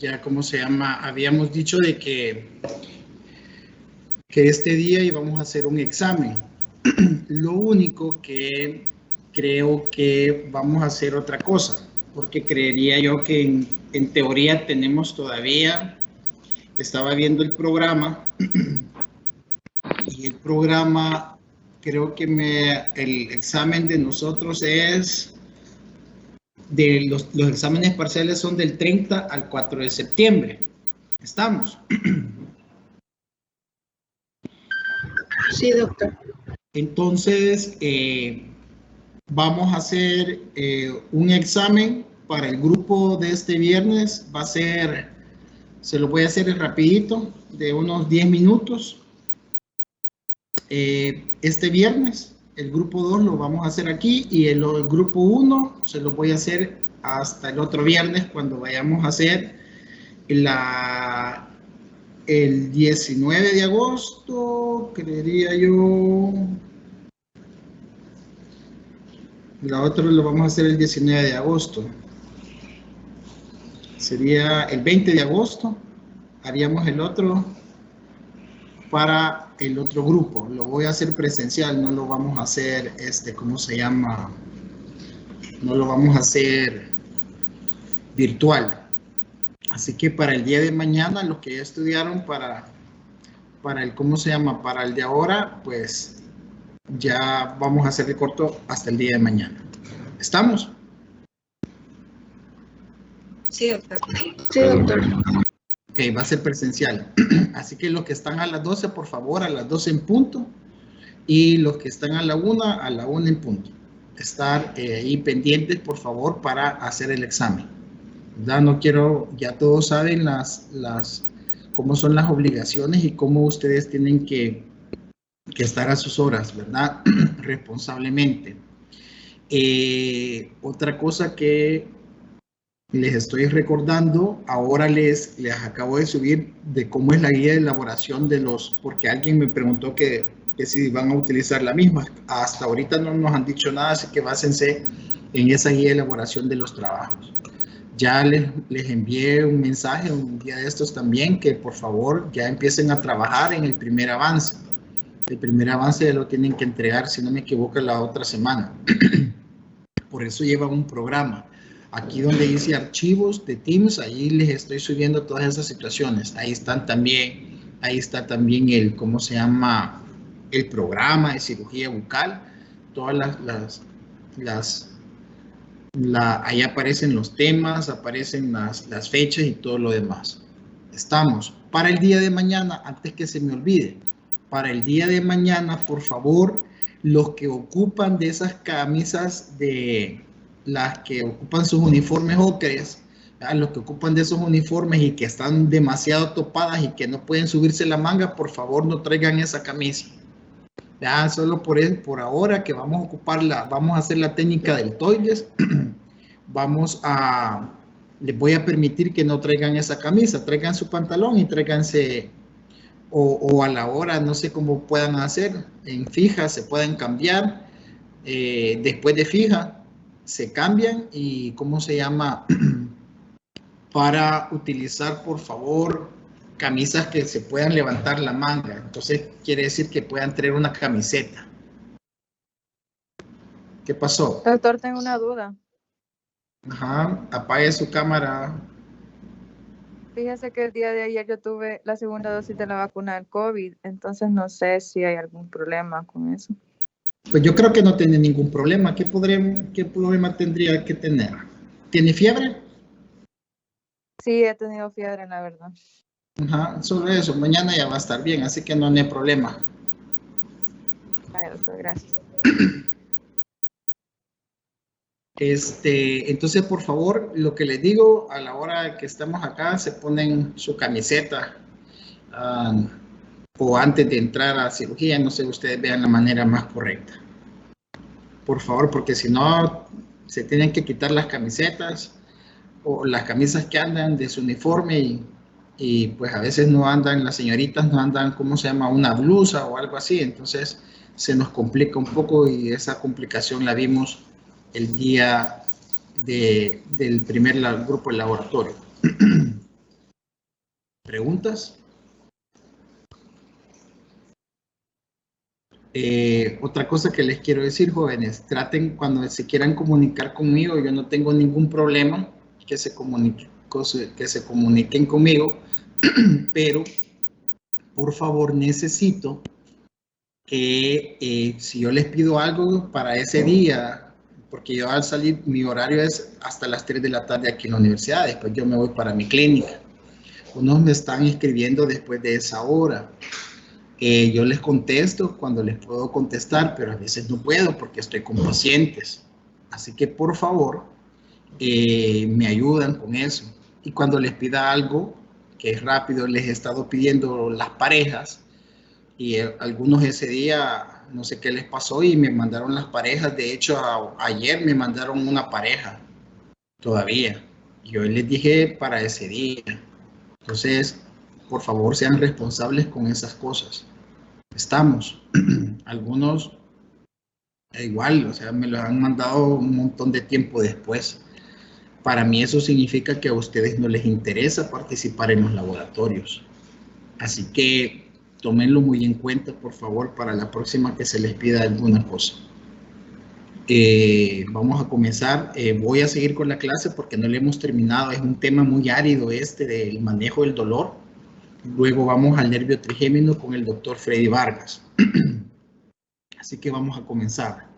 ya, ¿cómo se llama? Habíamos dicho de que este día íbamos a hacer un examen. Lo único que creo que vamos a hacer otra cosa, porque creería yo que en teoría tenemos todavía, estaba viendo el programa, y el programa, creo que el examen de nosotros es, los exámenes parciales son del 30 al 4 de septiembre. ¿Estamos? Sí, doctor. Entonces, vamos a hacer un examen para el grupo de este viernes. Va a ser, se lo voy a hacer rapidito, de unos 10 minutos. Este viernes, el grupo 2 lo vamos a hacer aquí y el grupo 1 se lo voy a hacer hasta el otro viernes cuando vayamos a hacer el 19 de agosto, creería yo. La otra lo vamos a hacer el 19 de agosto. Sería el 20 de agosto. Haríamos el otro para el otro grupo. Lo voy a hacer presencial, no lo vamos a hacer, ¿cómo se llama? No lo vamos a hacer virtual. Así que para el día de mañana, los que ya estudiaron para el, ¿cómo se llama? Para el de ahora, pues ya vamos a hacer el corto hasta el día de mañana. ¿Estamos? Sí, doctor. Sí, doctor. Ok, va a ser presencial. Así que los que están a las 12, por favor, a las 12 en punto. Y los que están a la 1 en punto. Estar ahí pendientes, por favor, para hacer el examen. ¿Verdad? No quiero, ya todos saben cómo son las obligaciones y cómo ustedes tienen que estar a sus horas, ¿verdad? Responsablemente. Otra cosa que les estoy recordando, ahora les acabo de subir de cómo es la guía de elaboración de porque alguien me preguntó que si van a utilizar la misma. Hasta ahorita no nos han dicho nada, así que básense en esa guía de elaboración de los trabajos. Ya les envié un mensaje un día de estos también, que por favor ya empiecen a trabajar en el primer avance. El primer avance ya lo tienen que entregar, si no me equivoco, la otra semana. Por eso lleva un programa. Aquí donde dice archivos de Teams, ahí les estoy subiendo todas esas situaciones. Ahí está también el, ¿cómo se llama? El programa de cirugía bucal. Todas ahí aparecen los temas, aparecen las fechas y todo lo demás. Estamos. Para el día de mañana, antes que se me olvide, para el día de mañana, por favor, los que ocupan de esas camisas las que ocupan sus uniformes ocres, los que ocupan de esos uniformes y que están demasiado topadas y que no pueden subirse la manga, por favor no traigan esa camisa. Ya, solo por ahora que vamos a ocuparla, vamos a hacer la técnica del toilet, les voy a permitir que no traigan esa camisa, traigan su pantalón y tráiganse, o a la hora, no sé cómo puedan hacer, en fija se pueden cambiar, después de fija se cambian y ¿cómo se llama? Para utilizar, por favor, camisas que se puedan levantar la manga. Entonces quiere decir que puedan traer una camiseta. ¿Qué pasó? Doctor, tengo una duda. Ajá, apague su cámara. Fíjese que el día de ayer yo tuve la segunda dosis de la vacuna del COVID, entonces no sé si hay algún problema con eso. Pues yo creo que no tiene ningún problema. ¿Qué problema tendría que tener? ¿Tiene fiebre? Sí, he tenido fiebre, la verdad. Ajá, solo eso. Mañana ya va a estar bien, así que no hay problema. Vale, doctor, gracias. Entonces, por favor, lo que les digo, a la hora que estamos acá, se ponen su camiseta o antes de entrar a cirugía, no sé, ustedes vean la manera más correcta. Por favor, porque si no, se tienen que quitar las camisetas o las camisas que andan de su uniforme y pues a veces no andan, las señoritas no andan, ¿cómo se llama? Una blusa o algo así, entonces se nos complica un poco y esa complicación la vimos el día del primer grupo de laboratorio. ¿Preguntas? Otra cosa que les quiero decir, jóvenes, traten cuando se quieran comunicar conmigo, yo no tengo ningún problema que se comuniquen conmigo, pero por favor necesito que si yo les pido algo para ese día, porque yo al salir, mi horario es hasta las 3 de la tarde aquí en la universidad, después yo me voy para mi clínica. Unos me están escribiendo después de esa hora. Yo les contesto cuando les puedo contestar, pero a veces no puedo porque estoy con pacientes. Así que por favor, me ayudan con eso. Y cuando les pida algo, que es rápido, les he estado pidiendo las parejas, y algunos ese día, no sé qué les pasó, y me mandaron las parejas. De hecho, ayer me mandaron una pareja, todavía. Yo les dije para ese día. Entonces, por favor, sean responsables con esas cosas. Estamos. Algunos igual, o sea, me lo han mandado un montón de tiempo después. Para mí eso significa que a ustedes no les interesa participar en los laboratorios. Así que tómenlo muy en cuenta, por favor, para la próxima que se les pida alguna cosa. Vamos a comenzar. Voy a seguir con la clase porque no le hemos terminado. Es un tema muy árido este del manejo del dolor. Luego vamos al nervio trigémino con el doctor Freddy Vargas. Así que vamos a comenzar.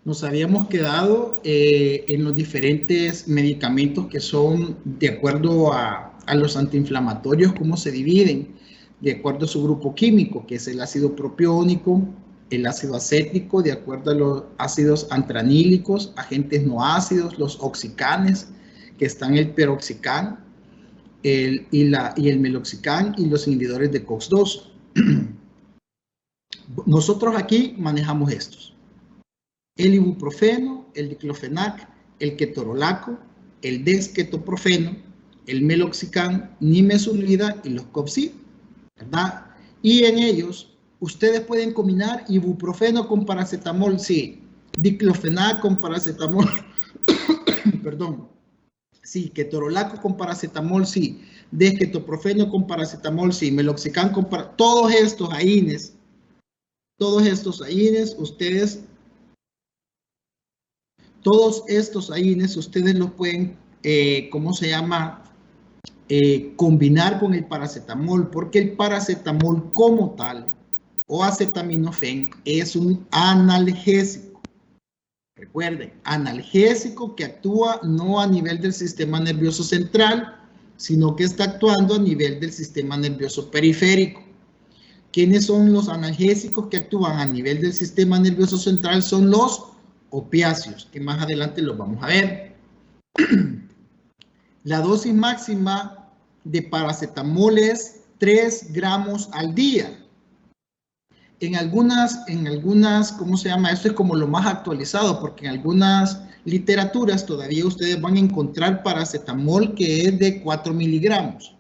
Nos habíamos quedado en los diferentes medicamentos que son de acuerdo a los antiinflamatorios, cómo se dividen, de acuerdo a su grupo químico, que es el ácido propiónico, el ácido acético, de acuerdo a los ácidos antranílicos, agentes no ácidos, los oxicanes, que están el peroxicam, y el meloxicam, y los inhibidores de COX-2. Nosotros aquí manejamos estos: el ibuprofeno, el diclofenac, el ketorolaco, el dexketoprofeno, el meloxicam, nimesulida y los COPSI, ¿verdad? Y en ellos ustedes pueden combinar ibuprofeno con paracetamol, sí, diclofenac con paracetamol, perdón, sí, ketorolaco con paracetamol, sí, dexketoprofeno con paracetamol, sí, meloxicam con paracetamol, todos estos AINES, ustedes, todos estos AINES ustedes los pueden, ¿cómo se llama? Combinar con el paracetamol, porque el paracetamol como tal, o acetaminofén, es un analgésico. Recuerden, analgésico que actúa no a nivel del sistema nervioso central, sino que está actuando a nivel del sistema nervioso periférico. ¿Quiénes son los analgésicos que actúan a nivel del sistema nervioso central? Son los opiáceos, que más adelante los vamos a ver. La dosis máxima de paracetamol es 3 gramos al día. En algunas, ¿cómo se llama? Esto es como lo más actualizado, porque en algunas literaturas todavía ustedes van a encontrar paracetamol que es de 4 miligramos.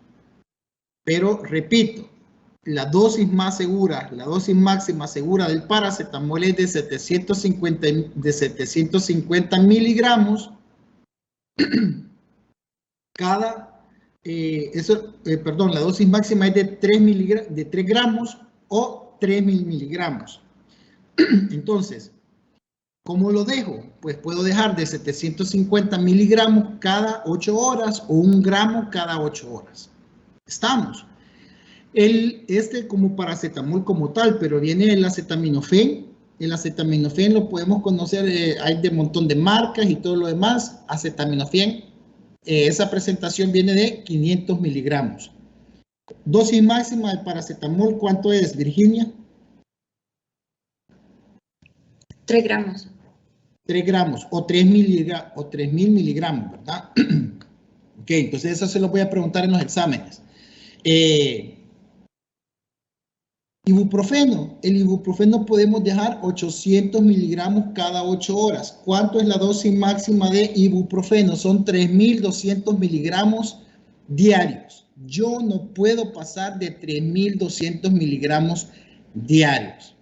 Pero repito, la dosis más segura, la dosis máxima segura del paracetamol es de 750 miligramos cada, la dosis máxima es de 3 gramos o 3 miligramos. Entonces, ¿cómo lo dejo? Pues puedo dejar de 750 miligramos cada 8 horas o 1 gramo cada 8 horas. Estamos. Como paracetamol como tal, pero viene el acetaminofén. El acetaminofén lo podemos conocer, hay de un montón de marcas y todo lo demás. Acetaminofén, esa presentación viene de 500 miligramos. Dosis máxima de paracetamol, ¿cuánto es, Virginia? 3 gramos. 3 gramos o 3.000 miligramos, ¿verdad? Ok, entonces eso se lo voy a preguntar en los exámenes. Ibuprofeno. El ibuprofeno podemos dejar 800 miligramos cada 8 horas. ¿Cuánto es la dosis máxima de ibuprofeno? Son 3.200 miligramos diarios. Yo no puedo pasar de 3.200 miligramos diarios.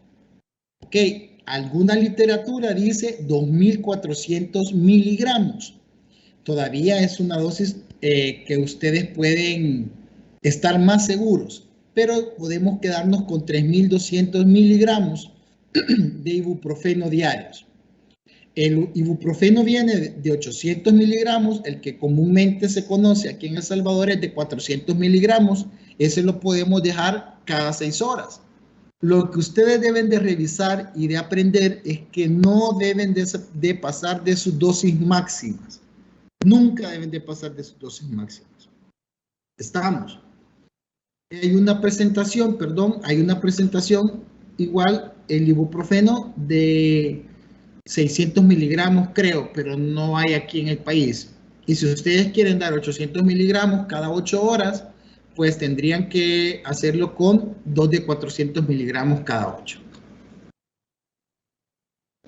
Ok, alguna literatura dice 2.400 miligramos. Todavía es una dosis que ustedes pueden estar más seguros, pero podemos quedarnos con 3.200 miligramos de ibuprofeno diarios. El ibuprofeno viene de 800 miligramos, el que comúnmente se conoce aquí en El Salvador es de 400 miligramos, ese lo podemos dejar cada 6 horas. Lo que ustedes deben de revisar y de aprender es que no deben de pasar de sus dosis máximas. Nunca deben de pasar de sus dosis máximas. Estamos. Hay una presentación igual el ibuprofeno de 600 miligramos creo, pero no hay aquí en el país. Y si ustedes quieren dar 800 miligramos cada 8 horas, pues tendrían que hacerlo con 2 de 400 miligramos cada 8.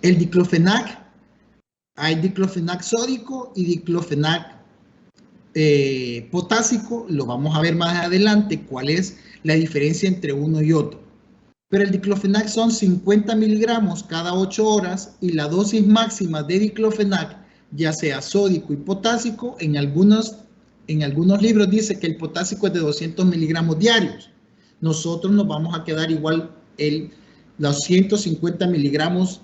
El diclofenac, hay diclofenac sódico y diclofenac potásico, lo vamos a ver más adelante cuál es la diferencia entre uno y otro. Pero el diclofenac son 50 miligramos cada 8 horas y la dosis máxima de diclofenac, ya sea sódico y potásico, en algunos libros dice que el potásico es de 200 miligramos diarios. Nosotros nos vamos a quedar igual los 150 miligramos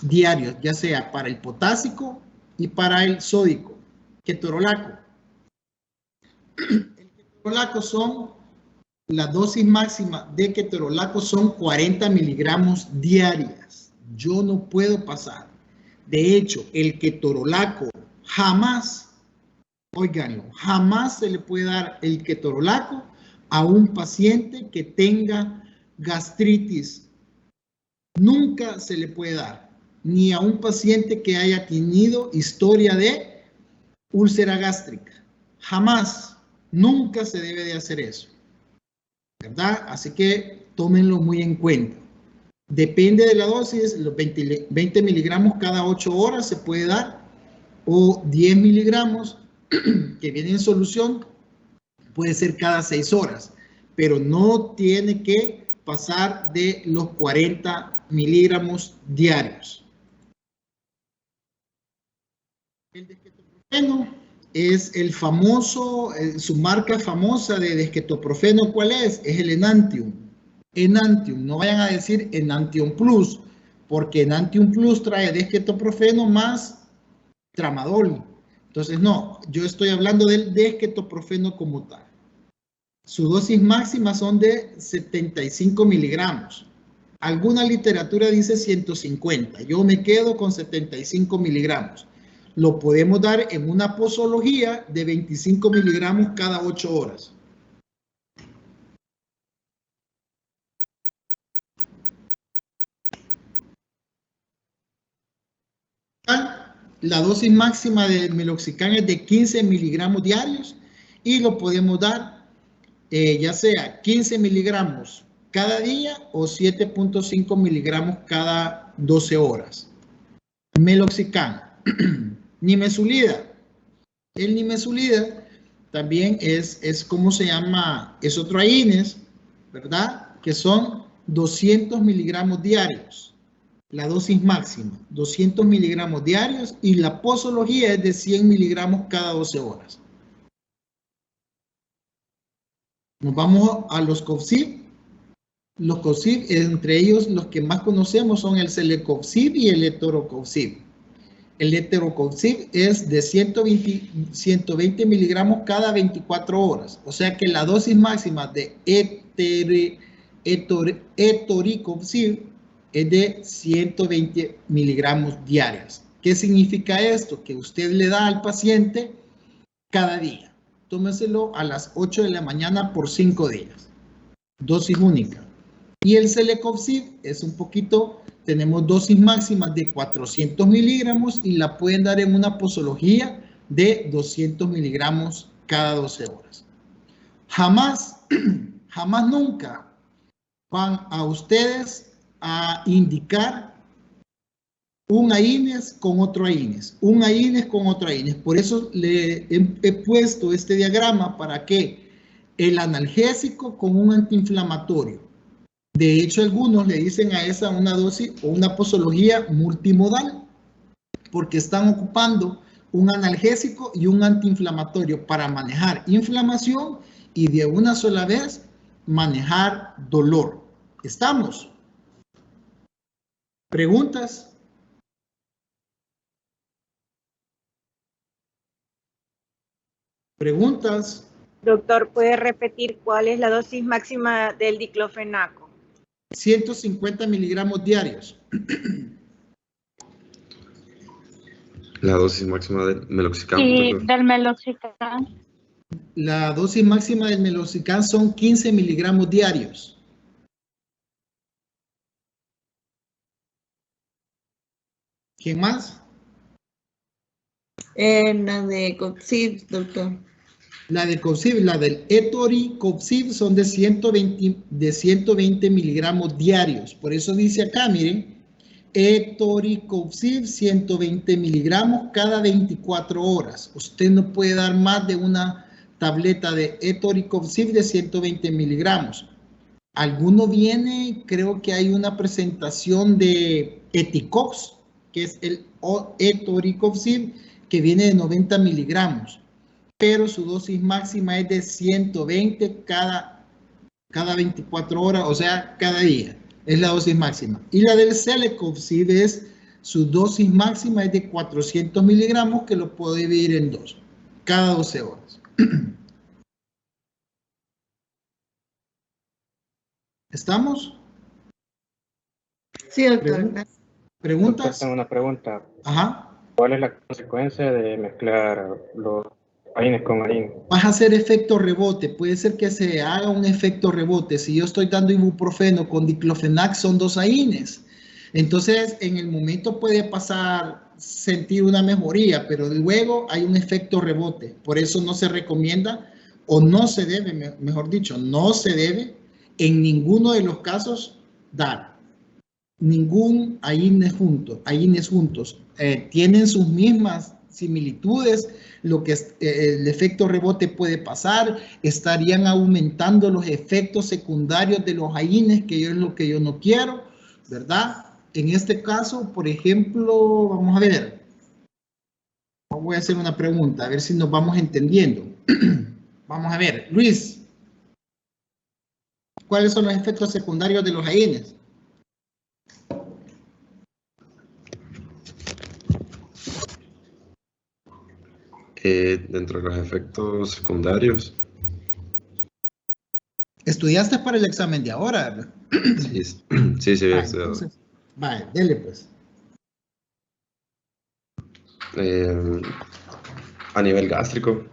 diarios, ya sea para el potásico y para el sódico. Ketorolaco. El ketorolaco la dosis máxima de ketorolaco son 40 miligramos diarias. Yo no puedo pasar. De hecho, el ketorolaco jamás, óiganlo, jamás se le puede dar el ketorolaco a un paciente que tenga gastritis. Nunca se le puede dar, ni a un paciente que haya tenido historia de úlcera gástrica. Jamás, nunca se debe de hacer eso, ¿verdad? Así que tómenlo muy en cuenta. Depende de la dosis, los 20 miligramos cada 8 horas se puede dar, o 10 miligramos que viene en solución, puede ser cada 6 horas, pero no tiene que pasar de los 40 miligramos diarios. El desquetoprofeno es el famoso, su marca famosa de desquetoprofeno, ¿cuál es? Es el Enantium. Enantium, no vayan a decir Enantium Plus, porque Enantium Plus trae desquetoprofeno más tramadol. Entonces, no, yo estoy hablando del desquetoprofeno como tal. Su dosis máxima son de 75 miligramos. Alguna literatura dice 150. Yo me quedo con 75 miligramos. Lo podemos dar en una posología de 25 miligramos cada 8 horas. La dosis máxima de meloxicam es de 15 miligramos diarios y lo podemos dar ya sea 15 miligramos cada día o 7.5 miligramos cada 12 horas. Meloxicam. Nimesulida. El nimesulida también es como se llama, es otro AINES, ¿verdad? Que son 200 miligramos diarios. La dosis máxima, 200 miligramos diarios, y la posología es de 100 miligramos cada 12 horas. Nos vamos a los Cofsib. Los Cofsib, entre ellos los que más conocemos son el Celecoxib y el Etorocofsib. El Etorocofsib es de 120 miligramos cada 24 horas. O sea que la dosis máxima de Etoricofsib es de 120 miligramos diarios. ¿Qué significa esto? Que usted le da al paciente cada día. Tómeselo a las 8 de la mañana por 5 días. Dosis única. Y el Celecoxib es un poquito, tenemos dosis máximas de 400 miligramos y la pueden dar en una posología de 200 miligramos cada 12 horas. Jamás, jamás nunca, van a ustedes a indicar un AINES con otro AINES, un AINES con otro AINES. Por eso le he puesto este diagrama para que el analgésico con un antiinflamatorio. De hecho, algunos le dicen a esa una dosis o una posología multimodal, porque están ocupando un analgésico y un antiinflamatorio para manejar inflamación y de una sola vez manejar dolor. ¿Estamos? ¿Preguntas? ¿Preguntas? Doctor, ¿puede repetir cuál es la dosis máxima del diclofenaco? 150 miligramos diarios. La dosis máxima del meloxicam. Sí, doctor. del meloxicam. La dosis máxima del meloxicam son 15 miligramos diarios. ¿Quién más? La de Coxib, doctor. La de Copsib, la del Etoricopsib son de 120 miligramos diarios. Por eso dice acá, miren, Etoricopsib 120 miligramos cada 24 horas. Usted no puede dar más de una tableta de Etoricopsib de 120 miligramos. Alguno viene, creo que hay una presentación de Eticox, que es el Etoricopsib, que viene de 90 miligramos. Pero su dosis máxima es de 120 cada 24 horas, o sea, cada día. Es la dosis máxima. Y la del Celecoxib es, su dosis máxima es de 400 miligramos, que lo puede dividir en dos, cada 12 horas. ¿Estamos? Sí, doctor. Gracias. ¿Preguntas? Doctor, tengo una pregunta. Ajá. ¿Cuál es la consecuencia de mezclar los AINES con AINES? Vas a hacer efecto rebote. Puede ser que se haga un efecto rebote. Si yo estoy dando ibuprofeno con diclofenac, son 2 AINES. Entonces, en el momento puede pasar, sentir una mejoría, pero luego hay un efecto rebote. Por eso no se recomienda, o no se debe, mejor dicho, no se debe en ninguno de los casos dar ningún AINES juntos. Tienen sus mismas similitudes. Lo que el efecto rebote puede pasar, estarían aumentando los efectos secundarios de los AINES, que es lo que yo no quiero, ¿verdad? En este caso, por ejemplo, vamos a ver. Voy a hacer una pregunta, a ver si nos vamos entendiendo. Vamos a ver, Luis. ¿Cuáles son los efectos secundarios de los AINES? Dentro de los efectos secundarios. ¿Estudiaste para el examen de ahora? Sí, había estudiado. Vale, dele pues. A nivel gástrico.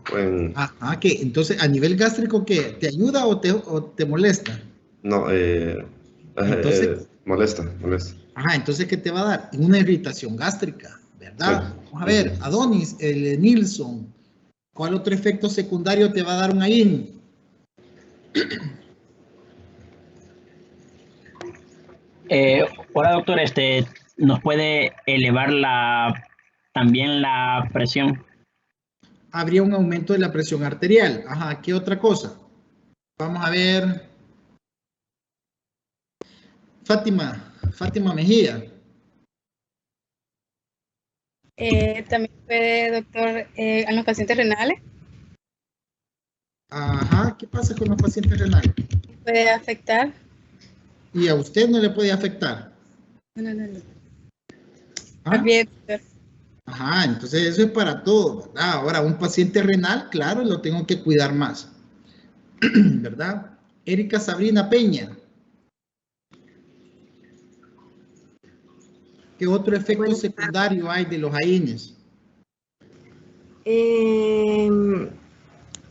Ajá, ¿qué? Entonces, ¿a nivel gástrico qué? ¿Te ayuda o te molesta? No, Entonces, molesta. Ajá, entonces, ¿qué te va a dar? Una irritación gástrica, ¿verdad? Sí. Vamos a ver, Adonis, el Nilsson, ¿cuál otro efecto secundario te va a dar un AIN? Hola doctor, ¿nos puede elevar también la presión? Habría un aumento de la presión arterial. Ajá, ¿qué otra cosa? Vamos a ver. Fátima Mejía. También puede, doctor, en los pacientes renales. Ajá, ¿qué pasa con los pacientes renales? Puede afectar. ¿Y a usted no le puede afectar? No. ¿Ah? Bien, doctor. Ajá, entonces eso es para todo, ¿verdad? Ahora, un paciente renal, claro, lo tengo que cuidar más, ¿verdad? Erika Sabrina Peña. ¿Qué otro efecto secundario hay de los AINES?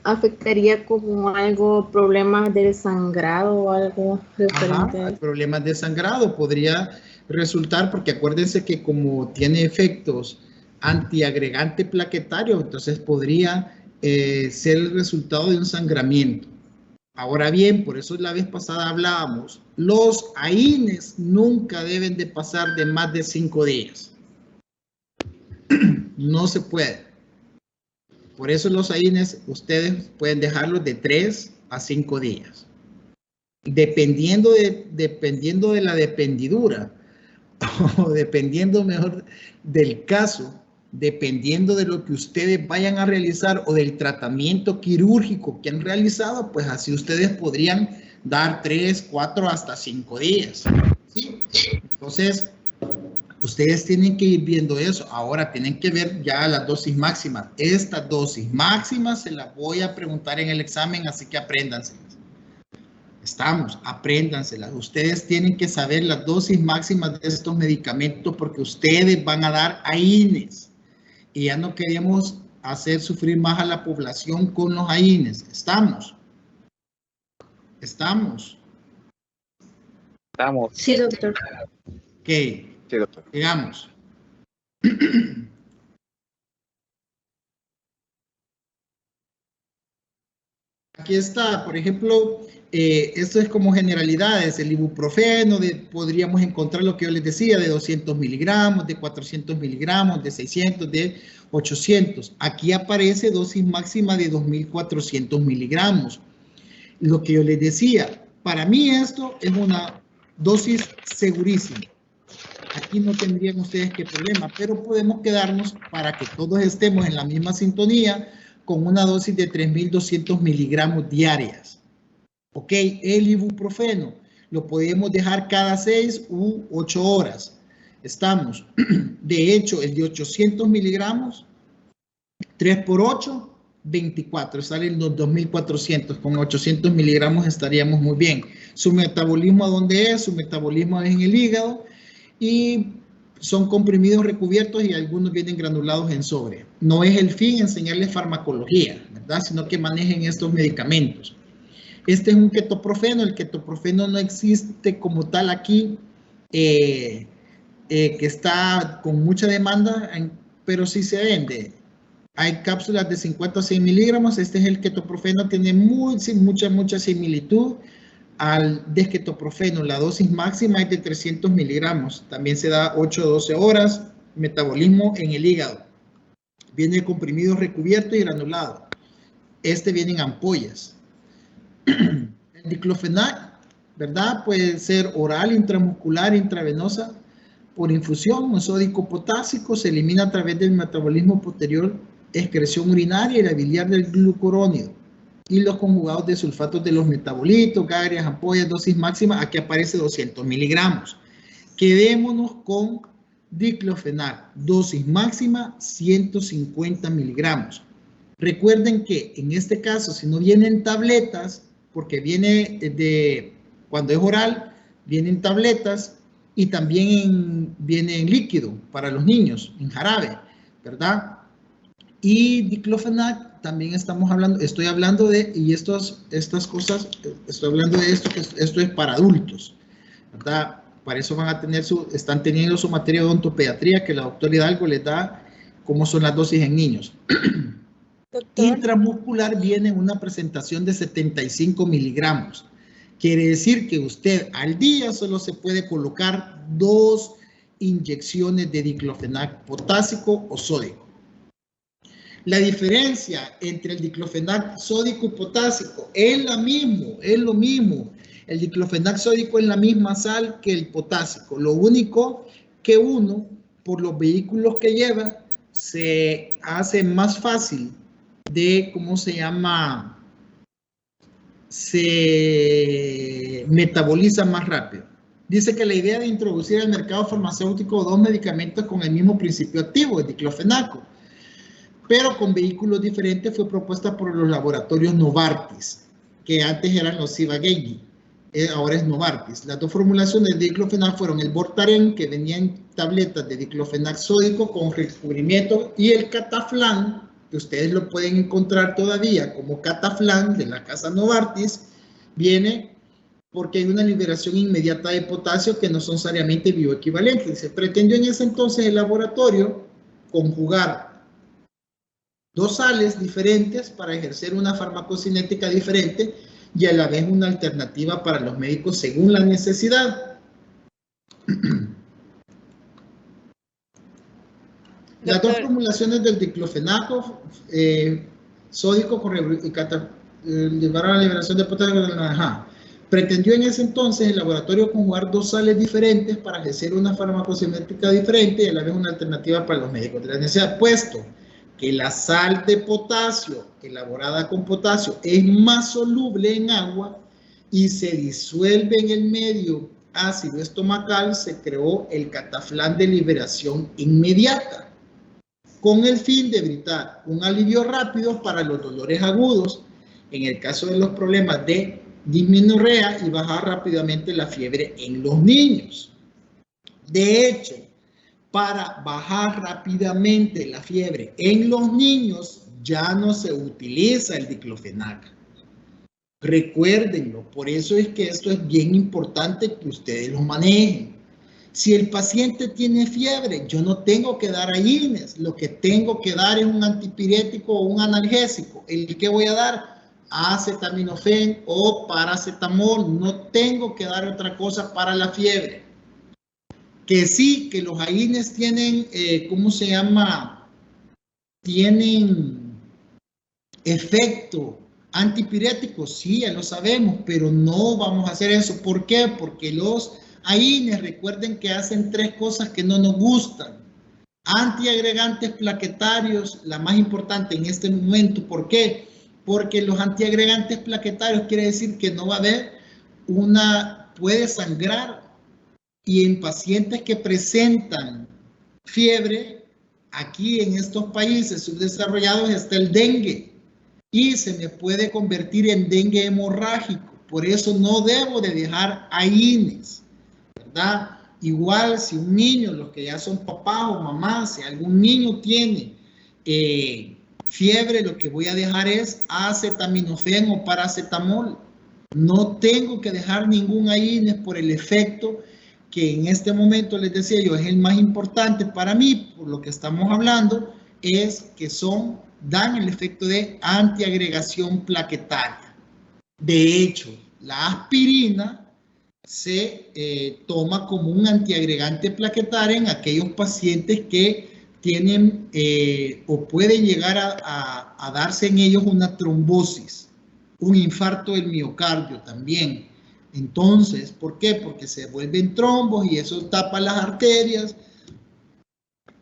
Afectaría como algo, problemas del sangrado o algo referente a eso. Problemas de sangrado podría resultar, porque acuérdense que como tiene efectos antiagregante plaquetario, entonces podría ser el resultado de un sangramiento. Ahora bien, por eso la vez pasada hablábamos, los AINES nunca deben de pasar de más de 5 días. No se puede. Por eso los AINES ustedes pueden dejarlos de 3 a 5 días. Dependiendo de la dependidura, o dependiendo mejor del caso, dependiendo de lo que ustedes vayan a realizar o del tratamiento quirúrgico que han realizado, pues así ustedes podrían dar 3, 4, hasta 5 días. ¿Sí? Entonces, ustedes tienen que ir viendo eso. Ahora tienen que ver ya las dosis máximas. Estas dosis máximas se las voy a preguntar en el examen, así que apréndanselas. Apréndanselas. Ustedes tienen que saber las dosis máximas de estos medicamentos porque ustedes van a dar AINES. Y ya no queremos hacer sufrir más a la población con los AINES. ¿Estamos? Sí, doctor. Ok. Sí, doctor. Digamos. Aquí está, por ejemplo, esto es como generalidades, el ibuprofeno, podríamos encontrar lo que yo les decía, de 200 miligramos, de 400 miligramos, de 600, de 800. Aquí aparece dosis máxima de 2.400 miligramos. Lo que yo les decía, para mí esto es una dosis segurísima. Aquí no tendrían ustedes qué problema, pero podemos quedarnos para que todos estemos en la misma sintonía con una dosis de 3.200 miligramos diarias. Ok, el ibuprofeno lo podemos dejar cada 6 u 8 horas. Estamos. De hecho, el de 800 miligramos, 3 por 8, 24. Salen los 2.400. Con 800 miligramos estaríamos muy bien. Su metabolismo, ¿a dónde es? Su metabolismo es en el hígado. Y son comprimidos recubiertos y algunos vienen granulados en sobre. No es el fin enseñarles farmacología, ¿verdad? Sino que manejen estos medicamentos. Este es un ketoprofeno. El ketoprofeno no existe como tal aquí, que está con mucha demanda, pero sí se vende. Hay cápsulas de 50 a 100 miligramos. Este es el ketoprofeno, tiene mucha similitud al desketoprofeno. La dosis máxima es de 300 miligramos. También se da 8 a 12 horas. Metabolismo en el hígado. Viene comprimido recubierto y granulado. Este viene en ampollas. El diclofenac, ¿verdad? Puede ser oral, intramuscular, intravenosa, por infusión, sódico potásico. Se elimina a través del metabolismo posterior, excreción urinaria y la biliar del glucurónido. Y los conjugados de sulfatos de los metabolitos, gagrias, ampollas, dosis máxima, aquí aparece 200 miligramos. Quedémonos con diclofenac, dosis máxima 150 miligramos. Recuerden que en este caso, si no vienen tabletas, porque viene cuando es oral, vienen tabletas y también viene en líquido para los niños, en jarabe, ¿verdad? Y diclofenac también estoy hablando de, y estas cosas, estoy hablando de esto, que esto es para adultos, ¿verdad? Para eso están teniendo su materia de odontopediatría, que la doctora Hidalgo les da cómo son las dosis en niños. Doctor. Intramuscular viene en una presentación de 75 miligramos. Quiere decir que usted al día solo se puede colocar 2 inyecciones de diclofenac potásico o sódico. La diferencia entre el diclofenac sódico y potásico es lo mismo. El diclofenac sódico es la misma sal que el potásico. Lo único que uno, por los vehículos que lleva, se hace más fácil de, se metaboliza más rápido. Dice que la idea de introducir al mercado farmacéutico 2 medicamentos con el mismo principio activo, el diclofenaco, pero con vehículos diferentes, fue propuesta por los laboratorios Novartis, que antes eran los Ciba-Geigy, ahora es Novartis. Las 2 formulaciones de diclofenac fueron el Vortaren, que venía en tabletas de diclofenac sódico con recubrimiento, y el Cataflan, que ustedes lo pueden encontrar todavía como Cataflan de la casa Novartis, viene porque hay una liberación inmediata de potasio que no son seriamente bioequivalentes. Se pretendió en ese entonces el laboratorio conjugar 2 sales diferentes para ejercer una farmacocinética diferente, y a la vez una alternativa para los médicos según la necesidad. Las dos formulaciones del diclofenaco sódico llevaron a la liberación de potasio. Pretendió en ese entonces el laboratorio conjugar dos sales diferentes para ejercer una farmacocinética diferente y a la vez una alternativa para los médicos de la necesidad, puesto que la sal de potasio elaborada con potasio es más soluble en agua y se disuelve en el medio ácido estomacal, se creó el cataflán de liberación inmediata, con el fin de brindar un alivio rápido para los dolores agudos, en el caso de los problemas de dismenorrea, y bajar rápidamente la fiebre en los niños. De hecho, para bajar rápidamente la fiebre en los niños ya no se utiliza el diclofenac. Recuérdenlo, por eso es que esto es bien importante que ustedes lo manejen. Si el paciente tiene fiebre, yo no tengo que dar AINES, lo que tengo que dar es un antipirético o un analgésico. ¿El que voy a dar? Acetaminofén o paracetamol. No tengo que dar otra cosa para la fiebre. Que sí, que los AINES tienen, ¿cómo se llama? Tienen efecto antipirético, sí, ya lo sabemos, pero no vamos a hacer eso. ¿Por qué? Porque los AINES, recuerden que hacen tres cosas que no nos gustan. Antiagregantes plaquetarios, la más importante en este momento. ¿Por qué? Porque los antiagregantes plaquetarios quiere decir que no va a haber puede sangrar, y en pacientes que presentan fiebre, aquí en estos países subdesarrollados está el dengue y se me puede convertir en dengue hemorrágico. Por eso no debo de dejar AINES, ¿verdad? Igual si un niño, los que ya son papás o mamás, si algún niño tiene fiebre, lo que voy a dejar es acetaminofén o paracetamol. No tengo que dejar ningún AINES por el efecto que en este momento les decía yo es el más importante para mí, por lo que estamos hablando, es que dan el efecto de antiagregación plaquetaria. De hecho, la aspirina se toma como un antiagregante plaquetario en aquellos pacientes que tienen o pueden llegar a darse en ellos una trombosis, un infarto del miocardio también. Entonces, ¿por qué? Porque se vuelven trombos y eso tapa las arterias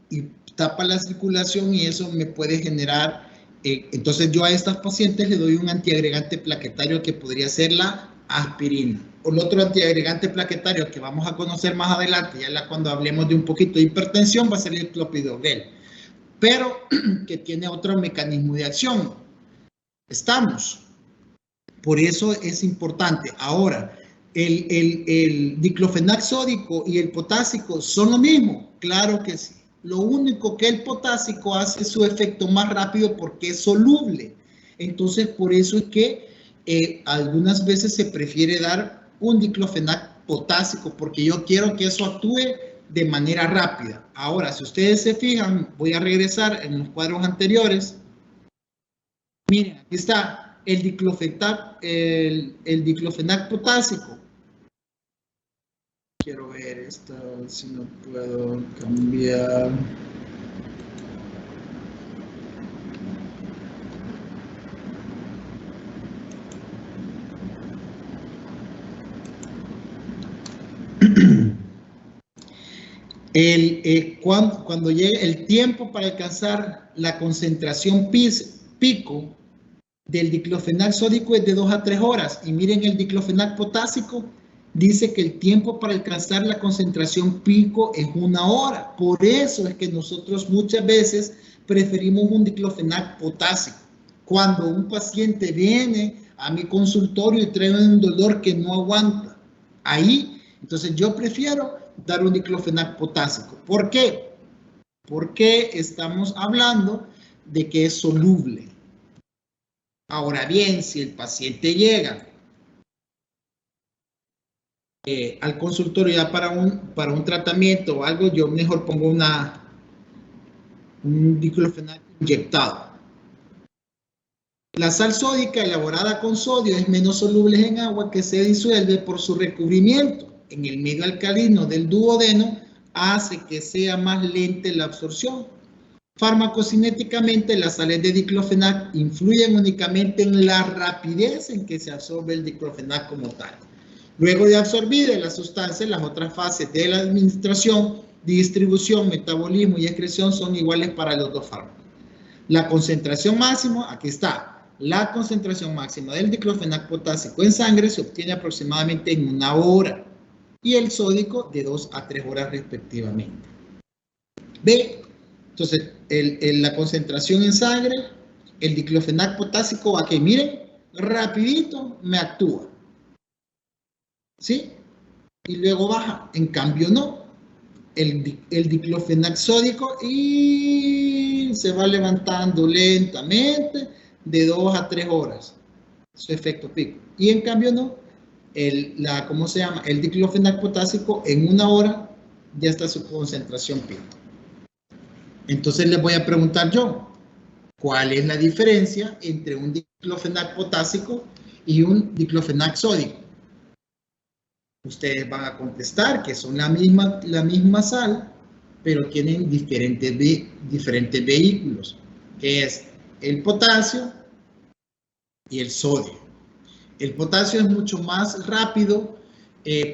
y tapa la circulación y eso me puede generar. Entonces yo a estas pacientes le doy un antiagregante plaquetario que podría ser la aspirina. O el otro antiagregante plaquetario que vamos a conocer más adelante, ya cuando hablemos de un poquito de hipertensión, va a ser el clopidogrel, pero que tiene otro mecanismo de acción. Estamos. Por eso es importante. Ahora, el diclofenac sódico y el potásico son lo mismo. Claro que sí. Lo único que el potásico hace su efecto más rápido porque es soluble. Entonces, por eso es que algunas veces se prefiere dar un diclofenac potásico porque yo quiero que eso actúe de manera rápida. Ahora, si ustedes se fijan, voy a regresar en los cuadros anteriores. Miren, aquí está. El diclofenac potásico. Quiero ver esto, si no puedo cambiar. Cuando llegue el tiempo para alcanzar la concentración pico del diclofenac sódico es de 2 a 3 horas. Y miren, el diclofenac potásico dice que el tiempo para alcanzar la concentración pico es 1 hora. Por eso es que nosotros muchas veces preferimos un diclofenac potásico. Cuando un paciente viene a mi consultorio y trae un dolor que no aguanta, ahí, entonces yo prefiero dar un diclofenac potásico. ¿Por qué? Porque estamos hablando de que es soluble. Ahora bien, si el paciente llega al consultorio ya para un tratamiento o algo, yo mejor pongo un diclofenac inyectado. La sal sódica elaborada con sodio es menos soluble en agua, que se disuelve por su recubrimiento en el medio alcalino del duodeno, hace que sea más lenta la absorción. Farmacocinéticamente, las sales de diclofenac influyen únicamente en la rapidez en que se absorbe el diclofenac como tal. Luego de absorbida la sustancia, las otras fases de la administración, distribución, metabolismo y excreción son iguales para los dos fármacos. La concentración máxima, aquí está, la concentración máxima del diclofenac potásico en sangre se obtiene aproximadamente en 1 hora y el sódico de 2 a 3 horas respectivamente. ¿Ve? Entonces, la concentración en sangre, el diclofenac potásico, aquí miren, rapidito me actúa. ¿Sí? Y luego baja. En cambio no. El diclofenac sódico y se va levantando lentamente de 2 a 3 horas. Su efecto pico. Y en cambio no. ¿Cómo se llama? El diclofenac potásico en 1 hora ya está su concentración pico. Entonces les voy a preguntar yo, ¿cuál es la diferencia entre un diclofenac potásico y un diclofenac sódico? Ustedes van a contestar que son la misma sal, pero tienen diferentes vehículos, que es el potasio y el sodio. El potasio es mucho más rápido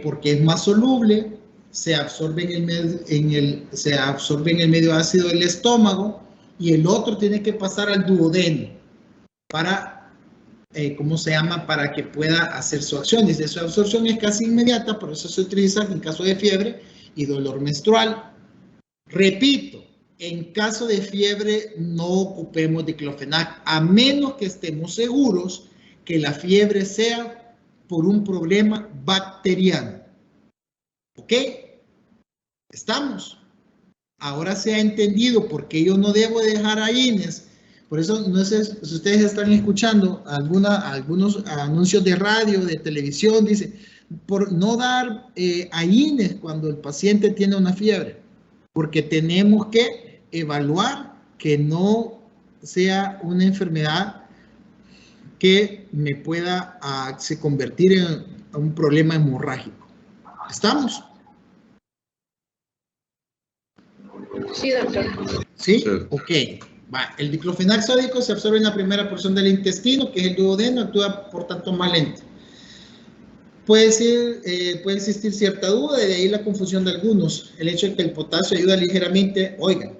porque es más soluble, se absorbe en el medio ácido del estómago, y el otro tiene que pasar al duodeno para, ¿cómo se llama? Para que pueda hacer su acción. Dice, su absorción es casi inmediata, por eso se utiliza en caso de fiebre y dolor menstrual. Repito, en caso de fiebre no ocupemos diclofenac, a menos que estemos seguros que la fiebre sea por un problema bacteriano. ¿Ok? ¿Estamos? Ahora se ha entendido por qué yo no debo dejar AINES. Por eso, no sé si ustedes están escuchando algunos anuncios de radio, de televisión, dice, por no dar AINES cuando el paciente tiene una fiebre, porque tenemos que evaluar que no sea una enfermedad que me pueda convertir en un problema hemorrágico. ¿Estamos? Sí, doctor. ¿Sí? Sí. Ok. Va. El diclofenac sódico se absorbe en la primera porción del intestino, que es el duodeno, actúa por tanto más lento. Puede existir cierta duda, y de ahí la confusión de algunos. El hecho de que el potasio ayuda ligeramente, oigan,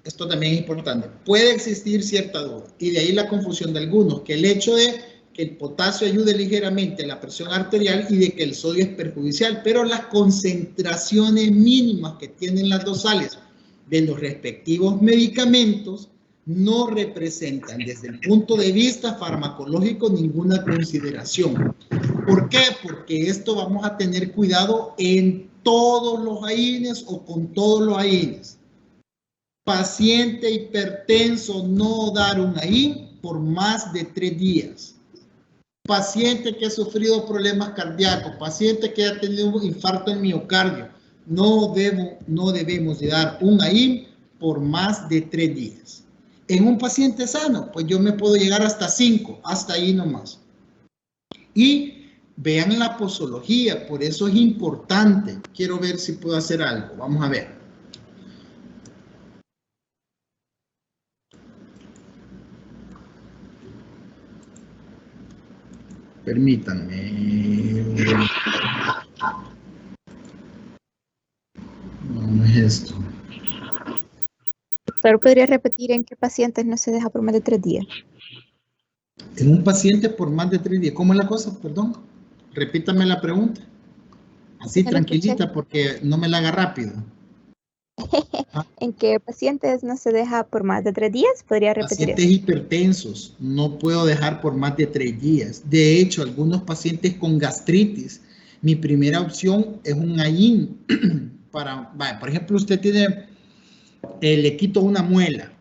esto también es importante. Puede existir cierta duda, y de ahí la confusión de algunos, que el hecho de que el potasio ayude ligeramente a la presión arterial y de que el sodio es perjudicial, pero las concentraciones mínimas que tienen las dos sales de los respectivos medicamentos no representan desde el punto de vista farmacológico ninguna consideración. ¿Por qué? Porque esto vamos a tener cuidado en todos los AINES o con todos los AINES. Paciente hipertenso, no dar un AIN por más de 3 días. Paciente que ha sufrido problemas cardíacos, paciente que ha tenido un infarto en miocardio, no debemos de dar un AIN por más de 3 días. En un paciente sano, pues yo me puedo llegar hasta 5, hasta ahí nomás. Y vean la posología, por eso es importante. Quiero ver si puedo hacer algo. Vamos a ver. Permítanme. No es esto. Doctor, ¿podría repetir en qué pacientes no se deja por más de 3 días? En un paciente por más de 3 días. ¿Cómo es la cosa? Perdón. Repítame la pregunta. Así, No tranquilita, porque no me la haga rápido. ¿En qué pacientes no se deja por más de 3 días? ¿Podría repetir Pacientes eso? hipertensos no puedo dejar por más de 3 días. De hecho, algunos pacientes con gastritis, mi primera opción es un AIN para, por ejemplo, usted tiene, le quito una muela.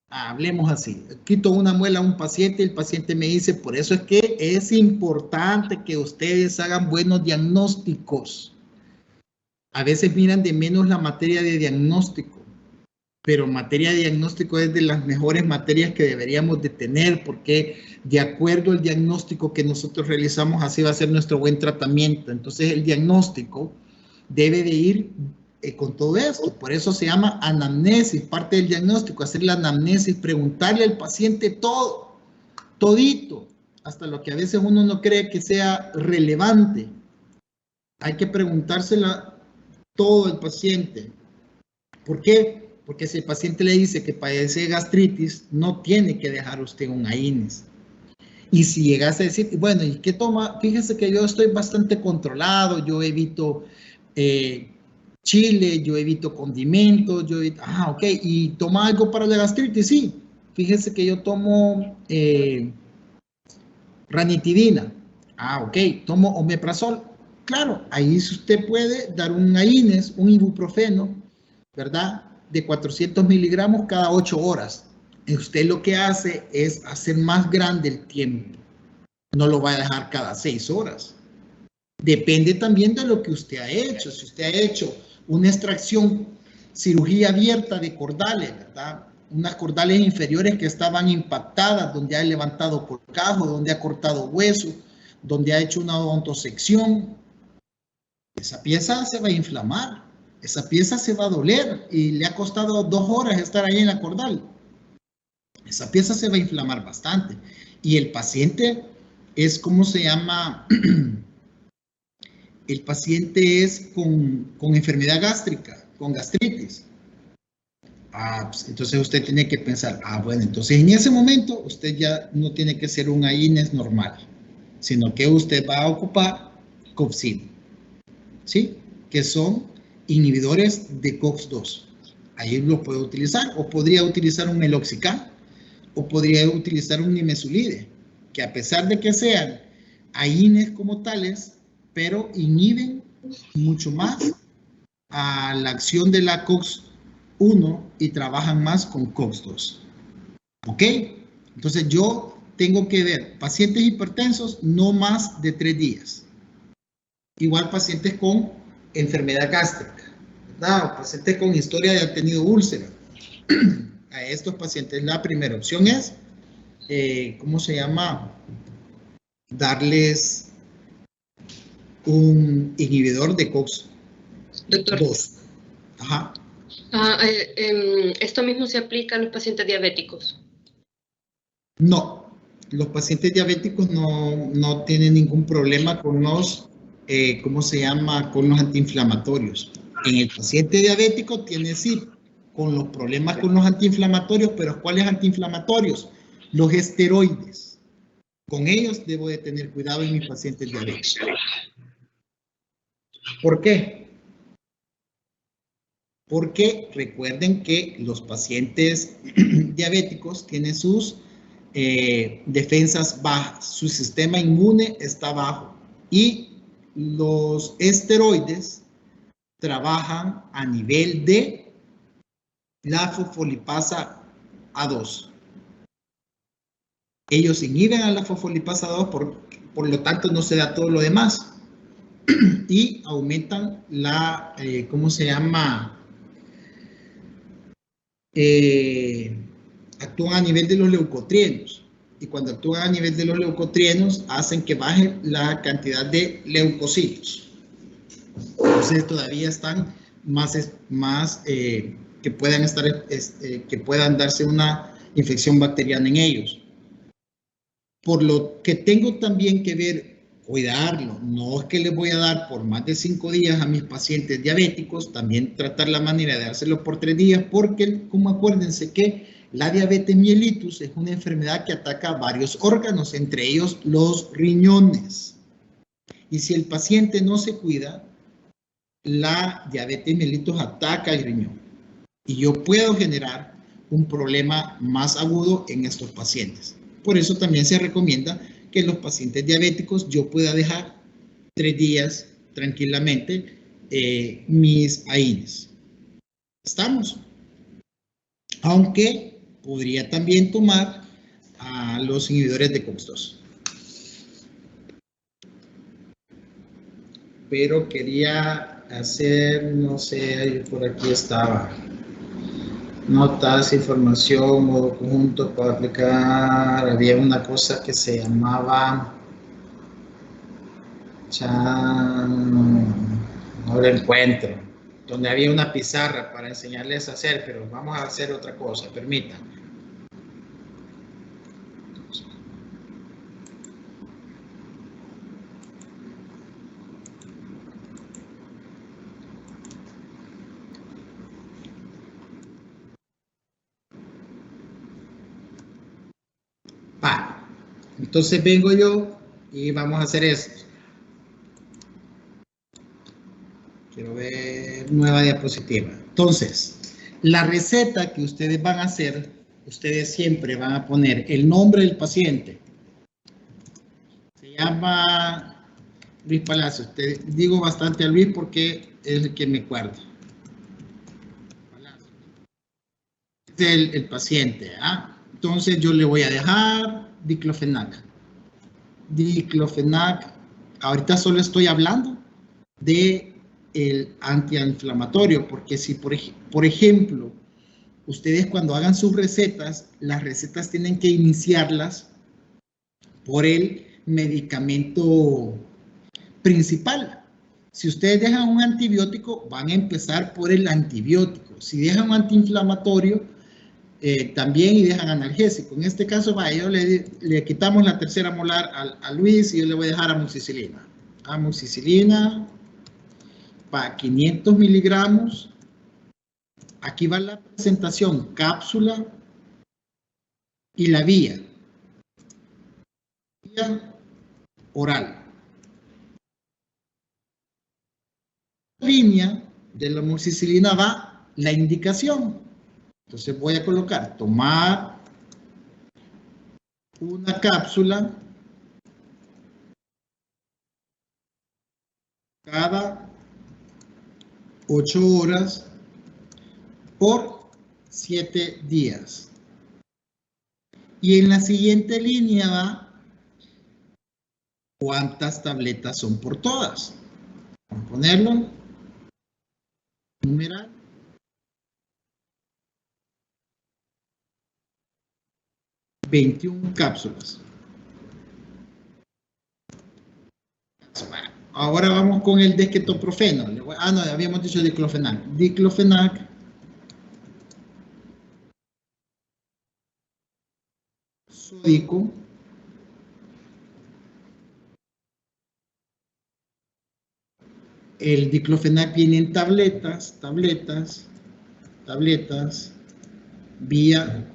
Hablemos así, quito una muela a un paciente y el paciente me dice, por eso es que es importante que ustedes hagan buenos diagnósticos. A veces miran de menos la materia de diagnóstico. pero materia de diagnóstico es de las mejores materias que deberíamos de tener, porque de acuerdo al diagnóstico que nosotros realizamos, así va a ser nuestro buen tratamiento. Entonces el diagnóstico debe de ir con todo esto, por eso se llama anamnesis, parte del diagnóstico, hacer la anamnesis, preguntarle al paciente todo, todito, hasta lo que a veces uno no cree que sea relevante. Hay que preguntársela todo al paciente. ¿Por qué? Porque si el paciente le dice que padece gastritis, no tiene que dejar usted un AINES. Y si llegas a decir, bueno, ¿y qué toma? Fíjese que yo estoy bastante controlado, yo evito chile, yo evito condimentos, yo evito, ok, ¿y toma algo para la gastritis? Sí, fíjese que yo tomo ranitidina. Ok, tomo omeprazol. Claro, ahí usted puede dar un AINES, un ibuprofeno, ¿verdad? De 400 miligramos cada 8 horas. Usted lo que hace es hacer más grande el tiempo. No lo va a dejar cada 6 horas. Depende también de lo que usted ha hecho. Si usted ha hecho una extracción, cirugía abierta de cordales, ¿verdad? Unas cordales inferiores que estaban impactadas, donde ha levantado colcajo, donde ha cortado hueso, donde ha hecho una odontosección, esa pieza se va a inflamar, esa pieza se va a doler y le ha costado 2 horas estar ahí en la cordal. Esa pieza se va a inflamar bastante. Y el paciente es, ¿cómo se llama? El paciente es con enfermedad gástrica, con gastritis. Pues entonces usted tiene que pensar, bueno, entonces en ese momento usted ya no tiene que ser un AINES normal, sino que usted va a ocupar COX-2, ¿sí? Que son inhibidores de COX-2. Ahí lo puede utilizar, o podría utilizar un meloxicam, o podría utilizar un nimesulide, que a pesar de que sean AINES como tales, pero inhiben mucho más a la acción de la COX-1 y trabajan más con COX-2. ¿Ok? Entonces yo tengo que ver pacientes hipertensos no más de 3 días. Igual pacientes con enfermedad gástrica, ¿verdad? O pacientes con historia de haber tenido úlcera. A estos pacientes la primera opción es, ¿cómo se llama? Darles un inhibidor de COX-2. Doctor. Ajá. ¿Esto mismo se aplica a los pacientes diabéticos? No, los pacientes diabéticos no tienen ningún problema con los, ¿cómo se llama? Con los antiinflamatorios. En el paciente diabético tiene sí, con los problemas con los antiinflamatorios, pero ¿cuáles antiinflamatorios? Los esteroides. Con ellos debo de tener cuidado en mis pacientes diabéticos. ¿Por qué? Porque recuerden que los pacientes diabéticos tienen sus defensas bajas, su sistema inmune está bajo y los esteroides trabajan a nivel de la fosfolipasa A2. Ellos inhiben a la fosfolipasa A2, por lo tanto no se da todo lo demás y aumentan la, ¿cómo se llama? Actúan a nivel de los leucotrienos y cuando actúan a nivel de los leucotrienos hacen que baje la cantidad de leucocitos. Entonces todavía están más que puedan estar que puedan darse una infección bacteriana en ellos. Por lo que tengo también que ver, cuidarlo. No es que les voy a dar por más de 5 días a mis pacientes diabéticos, también tratar la manera de dárselo por 3 días, porque como acuérdense que la diabetes mellitus es una enfermedad que ataca varios órganos, entre ellos los riñones. Y si el paciente no se cuida, la diabetes mellitus ataca el riñón. Y yo puedo generar un problema más agudo en estos pacientes. Por eso también se recomienda que los pacientes diabéticos yo pueda dejar 3 días tranquilamente mis AINES. ¿Estamos? Aunque podría también tomar a los inhibidores de COX-2. Pero quería hacer, no sé, por aquí estaba. Notas, información, modo conjunto para aplicar. Había una cosa que se llamaba... No lo encuentro. Donde había una pizarra para enseñarles a hacer, pero vamos a hacer otra cosa, permítanme. Entonces vengo yo y vamos a hacer esto. Quiero ver nueva diapositiva. Entonces, la receta que ustedes van a hacer, ustedes siempre van a poner el nombre del paciente. Se llama Luis Palacio. Te digo bastante a Luis porque es el que me acuerdo. Este es el paciente. Entonces yo le voy a dejar diclofenac. Diclofenac. Ahorita solo estoy hablando de el antiinflamatorio, porque si por ejemplo ustedes cuando hagan sus recetas, las recetas tienen que iniciarlas por el medicamento principal. Si ustedes dejan un antibiótico, van a empezar por el antibiótico. Si dejan un antiinflamatorio, también, y dejan analgésico. En este caso, yo le quitamos la tercera molar a Luis y yo le voy a dejar amoxicilina. Amoxicilina para 500 miligramos. Aquí va la presentación, cápsula y la vía oral. En la línea de la amoxicilina va la indicación. Entonces voy a colocar, tomar una cápsula cada 8 horas por 7 días. Y en la siguiente línea va cuántas tabletas son por todas. Vamos a ponerlo. Numeral. ...21 cápsulas. Ahora vamos con el dexketoprofeno. No, habíamos dicho diclofenac. Diclofenac sódico el diclofenac viene en tabletas, vía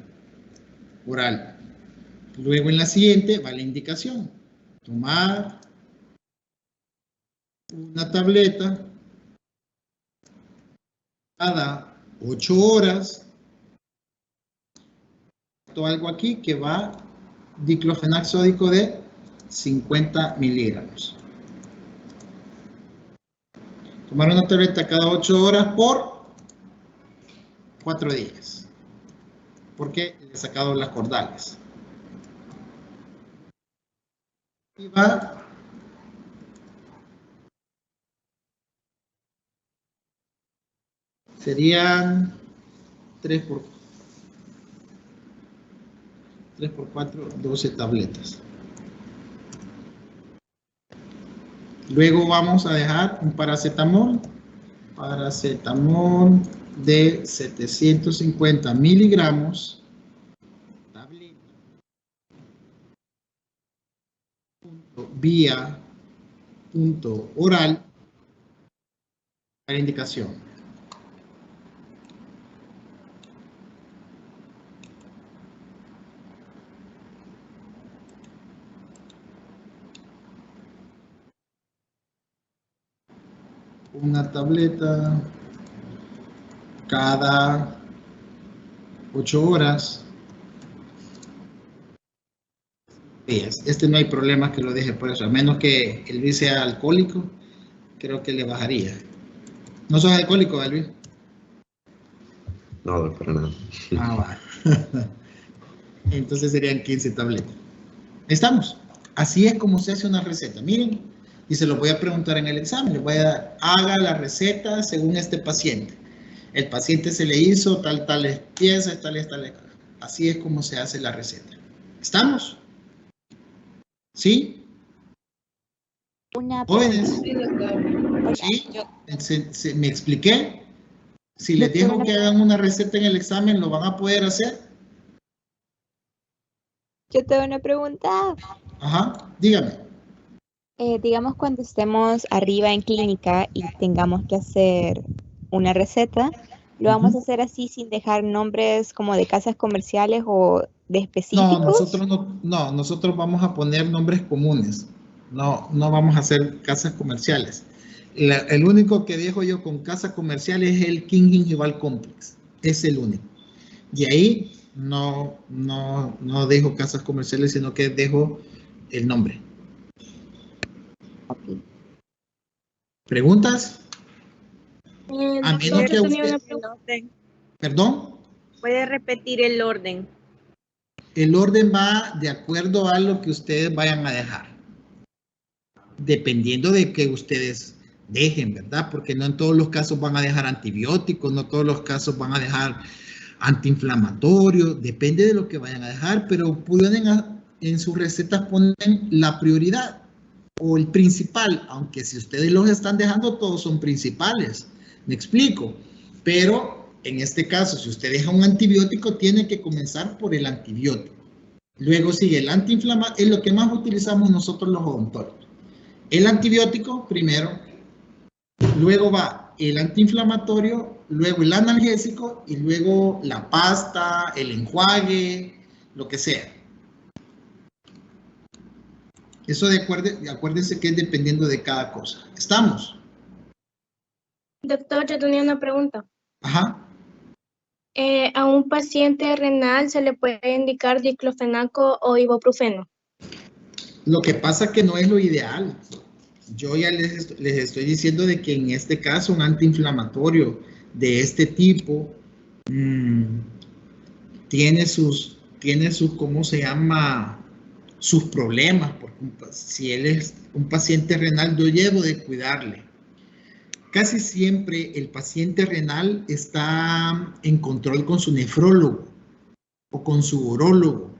oral. Luego en la siguiente va la indicación. Tomar una tableta cada 8 horas. Algo aquí que va diclofenac sódico de 50 miligramos. Tomar una tableta cada 8 horas por 4 días. Porque le he sacado las cordales. Y va serían 3 por 4, 12 tabletas. Luego vamos a dejar un paracetamol de 750 miligramos. Vía punto oral para indicación. Una tableta cada 8 horas. Este no hay problema que lo deje por eso, a menos que el Luis sea alcohólico, creo que le bajaría. ¿No sos alcohólico, Luis? No, para nada. Va. Entonces serían 15 tabletas. Estamos. Así es como se hace una receta. Miren, y se lo voy a preguntar en el examen. Le voy a dar, haga la receta según este paciente. el paciente se le hizo tales piezas, tales. Así es como se hace la receta. ¿Estamos? ¿Sí? Una Jóvenes. pregunta. ¿Sí? ¿Me expliqué? Si les Doctora, dejo que hagan una receta en el examen, ¿lo van a poder hacer? yo tengo una pregunta. Ajá, dígame. Digamos cuando estemos arriba en clínica y tengamos que hacer una receta, ¿lo vamos a hacer así sin dejar nombres como de casas comerciales o de No, específicos? nosotros vamos a poner nombres comunes. No vamos a hacer casas comerciales. El único que dejo yo con casa comercial es el King Gingival Complex. Es el único. Y ahí no dejo casas comerciales, sino que dejo el nombre. Ok. ¿Preguntas? A menos Puede que repetir usted... el orden. ¿Perdón? Puede repetir el orden. El orden va de acuerdo a lo que ustedes vayan a dejar. Dependiendo de que ustedes dejen, ¿verdad? Porque no en todos los casos van a dejar antibióticos, no todos los casos van a dejar antiinflamatorios, depende de lo que vayan a dejar, pero pueden en sus recetas ponen la prioridad o el principal, aunque si ustedes los están dejando, todos son principales. Me explico. Pero en este caso, si usted deja un antibiótico, tiene que comenzar por el antibiótico. Luego sigue el antiinflamatorio, es lo que más utilizamos nosotros los odontólogos. El antibiótico primero, luego va el antiinflamatorio, luego el analgésico y luego la pasta, el enjuague, lo que sea. Eso acuérdense que es dependiendo de cada cosa. ¿Estamos? Doctor, yo tenía una pregunta. Ajá. ¿A un paciente renal se le puede indicar diclofenaco o ibuprofeno? Lo que pasa que no es lo ideal. Yo ya les estoy diciendo de que en este caso un antiinflamatorio de este tipo tiene sus, ¿cómo se llama? Sus problemas. Porque si él es un paciente renal, yo llevo de cuidarle. Casi siempre el paciente renal está en control con su nefrólogo o con su urólogo.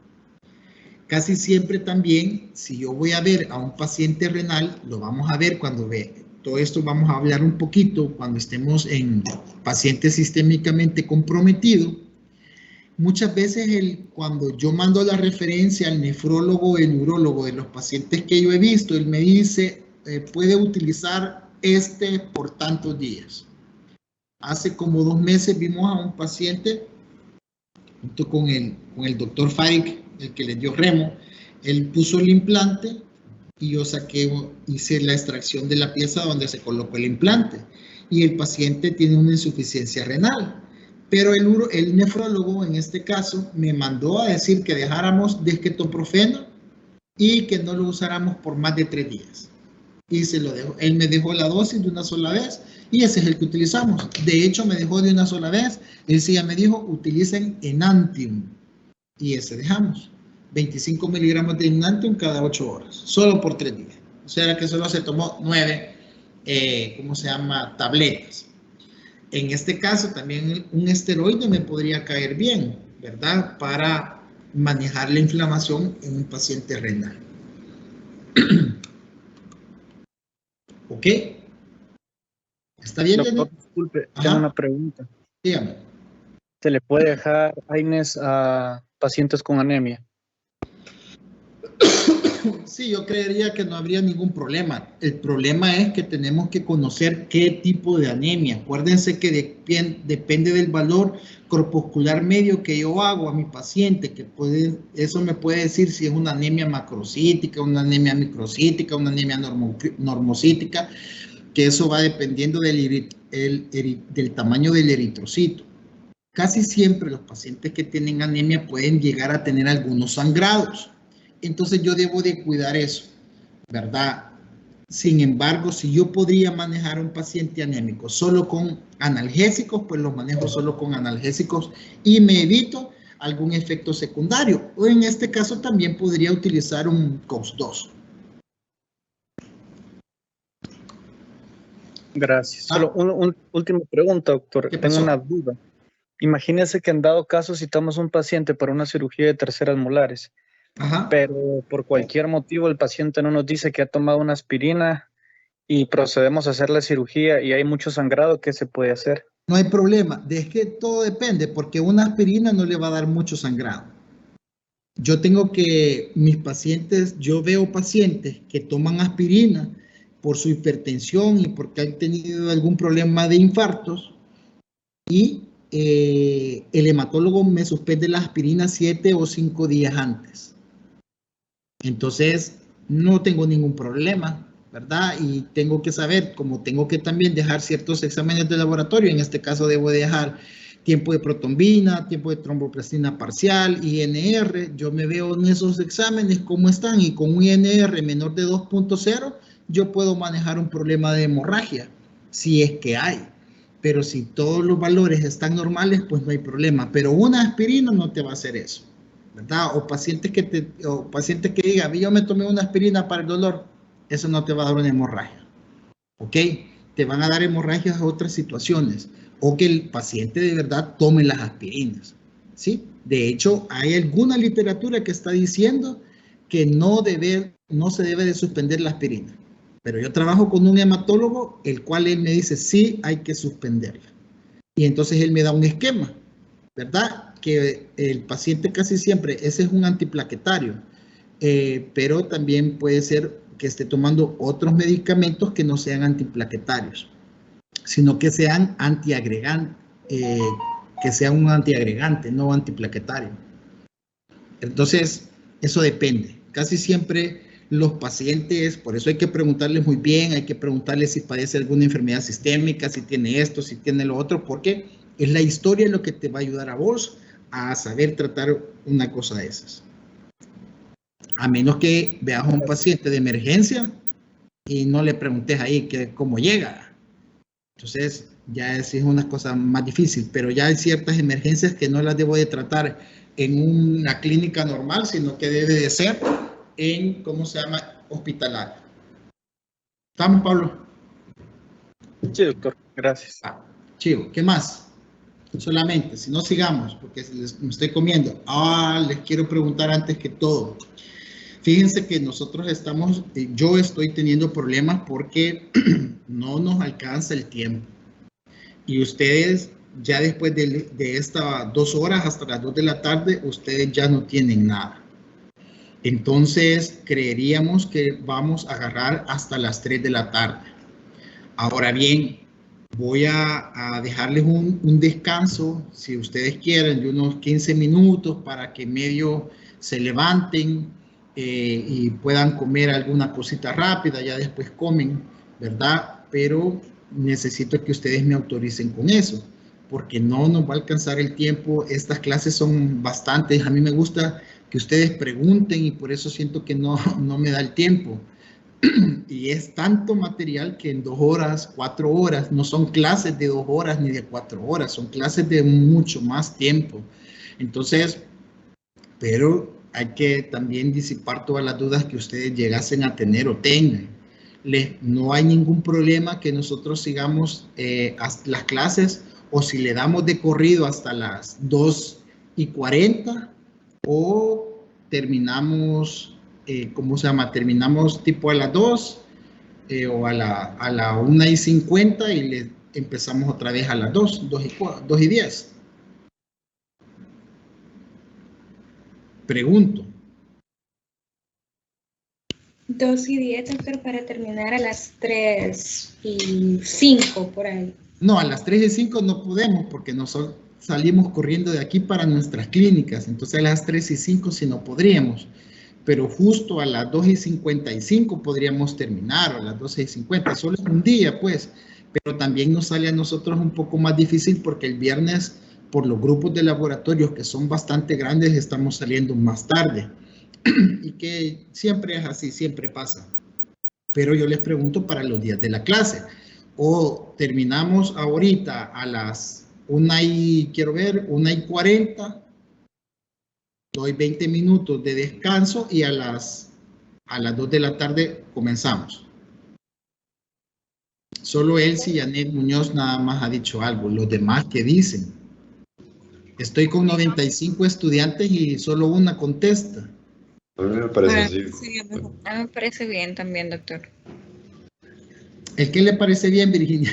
Casi siempre también, si yo voy a ver a un paciente renal, lo vamos a ver cuando ve. Todo esto vamos a hablar un poquito cuando estemos en pacientes sistémicamente comprometidos. Muchas veces cuando yo mando la referencia al nefrólogo o el urólogo de los pacientes que yo he visto, él me dice, puede utilizar por tantos días. Hace como 2 meses vimos a un paciente junto con el doctor Faik, el que le dio remo. Él puso el implante y yo hice la extracción de la pieza donde se colocó el implante. Y el paciente tiene una insuficiencia renal. Pero el nefrólogo, en este caso, me mandó a decir que dejáramos dexketoprofeno y que no lo usáramos por más de 3 días. Y se lo dejó. Él me dejó la dosis de una sola vez y ese es el que utilizamos. De hecho, me dejó de una sola vez. Él sí ya me dijo, utilicen Enantium. Y ese dejamos. 25 miligramos de Enantium cada 8 horas. Solo por 3 días. O sea que solo se tomó 9, tabletas. En este caso, también un esteroide me podría caer bien, ¿verdad? Para manejar la inflamación en un paciente renal. ¿Ok? ¿Está bien, Doctor, Jenny? disculpe, Ajá. tengo una pregunta. Dígame. ¿Se le puede dejar AINES a pacientes con anemia? Sí, yo creería que no habría ningún problema. El problema es que tenemos que conocer qué tipo de anemia. Acuérdense que depende del valor corpuscular medio que yo hago a mi paciente, que eso me puede decir si es una anemia macrocítica, una anemia microcítica, una anemia normocítica, que eso va dependiendo del tamaño del eritrocito. Casi siempre los pacientes que tienen anemia pueden llegar a tener algunos sangrados. Entonces yo debo de cuidar eso, ¿verdad? Sin embargo, si yo podría manejar a un paciente anémico solo con analgésicos, pues lo manejo solo con analgésicos y me evito algún efecto secundario. O en este caso también podría utilizar un COX-2. Gracias. Solo una última pregunta, doctor. Tengo una duda. Imagínese que en dado caso citamos un paciente para una cirugía de terceras molares, pero por cualquier motivo el paciente no nos dice que ha tomado una aspirina y procedemos a hacer la cirugía y hay mucho sangrado, ¿qué se puede hacer? No hay problema. Es que todo depende, porque una aspirina no le va a dar mucho sangrado. Yo veo pacientes que toman aspirina por su hipertensión y porque han tenido algún problema de infartos y el hematólogo me suspende la aspirina 7 o 5 días antes. Entonces, no tengo ningún problema, ¿verdad? Y tengo que saber, como tengo que también dejar ciertos exámenes de laboratorio, en este caso debo dejar tiempo de protombina, tiempo de tromboplastina parcial, INR, yo me veo en esos exámenes cómo están y con un INR menor de 2.0, yo puedo manejar un problema de hemorragia, si es que hay. Pero si todos los valores están normales, pues no hay problema. Pero una aspirina no te va a hacer eso, ¿verdad? O pacientes que digan, yo me tomé una aspirina para el dolor, eso no te va a dar una hemorragia, ¿ok? Te van a dar hemorragias a otras situaciones, o que el paciente de verdad tome las aspirinas, ¿sí? De hecho, hay alguna literatura que está diciendo que no se debe de suspender la aspirina. Pero yo trabajo con un hematólogo, el cual él me dice, sí, hay que suspenderla. Y entonces él me da un esquema, ¿verdad? Que el paciente casi siempre, ese es un antiplaquetario, pero también puede ser que esté tomando otros medicamentos que no sean antiplaquetarios, sino que sean antiagregantes, que sean un antiagregante, no antiplaquetario. Entonces, eso depende. Casi siempre los pacientes, por eso hay que preguntarles muy bien, hay que preguntarles si padece alguna enfermedad sistémica, si tiene esto, si tiene lo otro, porque es la historia lo que te va a ayudar a vos a saber tratar una cosa de esas. A menos que veas a un paciente de emergencia y no le preguntes ahí cómo llega. Entonces, ya es una cosa más difícil, pero ya hay ciertas emergencias que no las debo de tratar en una clínica normal, sino que debe de ser en, ¿cómo se llama?, hospitalario. ¿Estamos, Pablo? Sí, doctor, gracias. Chivo, ¿qué más? Solamente, si no sigamos, porque me estoy comiendo. Les quiero preguntar antes que todo. Fíjense que nosotros yo estoy teniendo problemas porque no nos alcanza el tiempo. Y ustedes, ya después de estas 2 horas hasta las 2 de la tarde, ustedes ya no tienen nada. Entonces, creeríamos que vamos a agarrar hasta las 3 de la tarde. Ahora bien, voy a dejarles un descanso, si ustedes quieren, de unos 15 minutos para que medio se levanten y puedan comer alguna cosita rápida, ya después comen, ¿verdad? Pero necesito que ustedes me autoricen con eso, porque no nos va a alcanzar el tiempo. Estas clases son bastantes, a mí me gusta que ustedes pregunten y por eso siento que no me da el tiempo. Y es tanto material que en 2 horas, 4 horas, no son clases de 2 horas ni de 4 horas, son clases de mucho más tiempo. Entonces, pero hay que también disipar todas las dudas que ustedes llegasen a tener o tengan. No hay ningún problema que nosotros sigamos hasta las clases, o si le damos de corrido hasta las 2:40 o terminamos, ¿cómo se llama? Terminamos tipo a las 2 o a la 1:50 y empezamos otra vez a las 2:10. Pregunto. 2:10, doctor, para terminar a las 3:05 por ahí. No, a las 3:05 no podemos porque nosotros salimos corriendo de aquí para nuestras clínicas. Entonces a las 3:05 sí no podríamos. Pero justo a las 2:55 podríamos terminar, o a las 12:50. Solo es un día, pues. Pero también nos sale a nosotros un poco más difícil porque el viernes, por los grupos de laboratorios que son bastante grandes, estamos saliendo más tarde. Y que siempre es así, siempre pasa. Pero yo les pregunto para los días de la clase. O terminamos ahorita a las 1:40, doy 20 minutos de descanso y a las 2 de la tarde comenzamos. Solo Elsie y Janet Muñoz nada más ha dicho algo. Los demás, ¿qué dicen? Estoy con 95 estudiantes y solo una contesta. A mí me parece así. Sí, a mí me parece bien también, doctor. ¿El qué le parece bien, Virginia?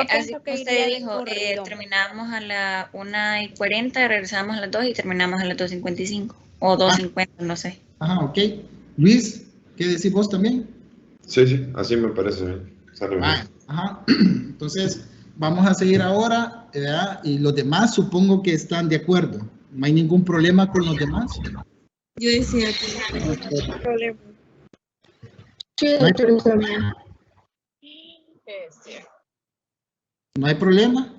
Así que usted dijo, terminamos a la 1:40, regresamos a las 2 y terminamos a las 2:55 o 2:50, no sé. Ajá, ok. Luis, ¿qué decís vos también? Sí, así me parece bien. Sale bien. Ajá. Entonces, vamos a seguir ahora, ¿verdad? Y los demás supongo que están de acuerdo. ¿No hay ningún problema con los demás? Yo decía que no hay problema. Sí, doctor, también. ¿No hay problema?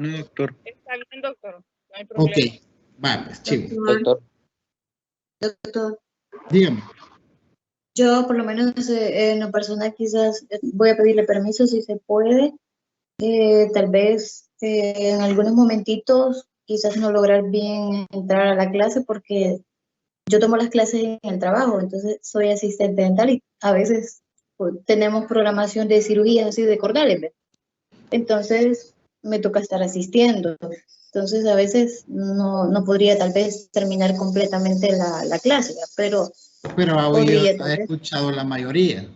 No, doctor. Está bien, doctor. No hay problema. Ok, vale, pues, chivo. Doctor, Dígame. yo por lo menos en lo personal quizás voy a pedirle permiso si se puede. Tal vez en algunos momentitos quizás no lograr bien entrar a la clase porque yo tomo las clases en el trabajo, entonces soy asistente dental y a veces pues, tenemos programación de cirugías así de cordales, ¿ve? Entonces me toca estar asistiendo. Entonces a veces no podría tal vez terminar completamente la clase, ¿verdad? Pero ha escuchado la mayoría.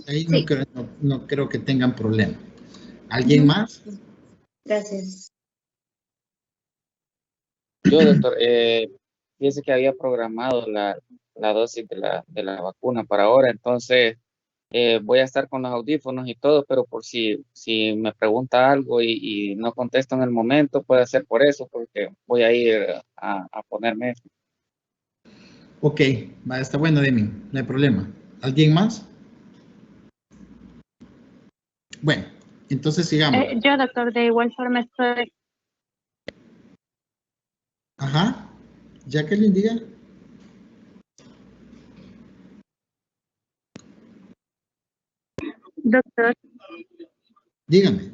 Ahí sí. no creo que tengan problema. ¿Alguien más? Gracias. Yo, doctor, fíjese que había programado la dosis de la vacuna para ahora, entonces voy a estar con los audífonos y todo, pero por si me pregunta algo y no contesto en el momento, puede ser por eso, porque voy a ir a ponerme eso. Ok, está bueno, Demi, no hay problema. ¿Alguien más? Bueno, entonces sigamos. Yo, doctor, de igual forma estoy... Ajá, Jacqueline, diga. Doctor. Dígame.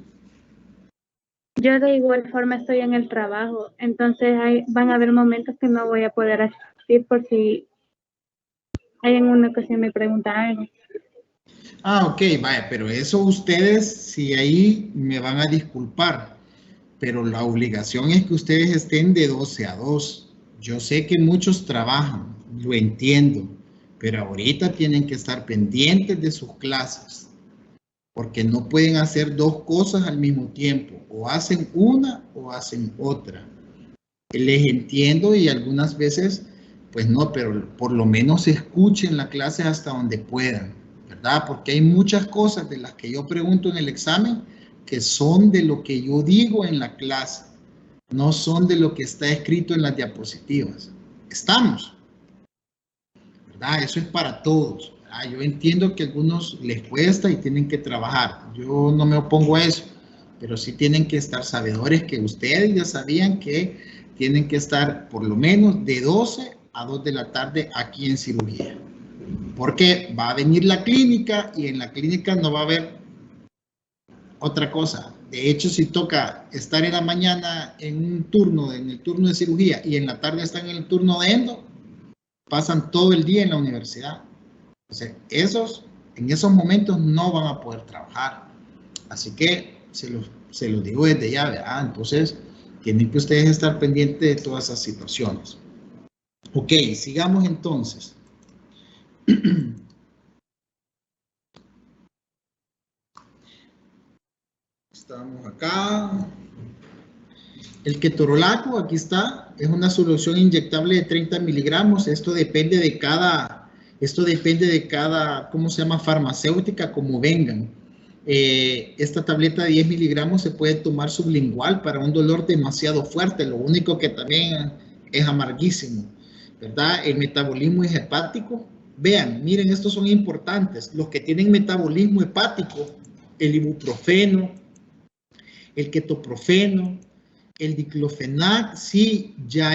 Yo de igual forma estoy en el trabajo, entonces van a haber momentos que no voy a poder asistir por si hay en una ocasión me pregunta algo. Ok, vaya, pero eso ustedes, si ahí me van a disculpar, pero la obligación es que ustedes estén de 12 a 2. Yo sé que muchos trabajan, lo entiendo, pero ahorita tienen que estar pendientes de sus clases, porque no pueden hacer dos cosas al mismo tiempo, o hacen una o hacen otra. Les entiendo y algunas veces, pues no, pero por lo menos escuchen la clase hasta donde puedan, ¿verdad? Porque hay muchas cosas de las que yo pregunto en el examen que son de lo que yo digo en la clase, no son de lo que está escrito en las diapositivas. ¿Estamos? ¿Verdad? Eso es para todos, ¿verdad? Yo entiendo que a algunos les cuesta y tienen que trabajar. Yo no me opongo a eso, pero sí tienen que estar sabedores que ustedes ya sabían que tienen que estar por lo menos de 12 a 2 de la tarde aquí en cirugía. Porque va a venir la clínica y en la clínica no va a haber otra cosa. De hecho, si toca estar en la mañana en un turno, en el turno de cirugía y en la tarde están en el turno de endo, pasan todo el día en la universidad. Entonces, en esos momentos no van a poder trabajar. Así que se los digo desde ya, ¿verdad? Entonces, tienen que ustedes estar pendientes de todas esas situaciones. Ok, sigamos entonces. Estamos acá. El ketorolaco, aquí está, es una solución inyectable de 30 miligramos. Esto depende de cada, ¿cómo se llama? Farmacéutica, como vengan. Esta tableta de 10 miligramos se puede tomar sublingual para un dolor demasiado fuerte. Lo único que también es amarguísimo, ¿verdad? El metabolismo es hepático. Vean, miren, estos son importantes. Los que tienen metabolismo hepático, el ibuprofeno, el ketoprofeno, el diclofenac, sí, ya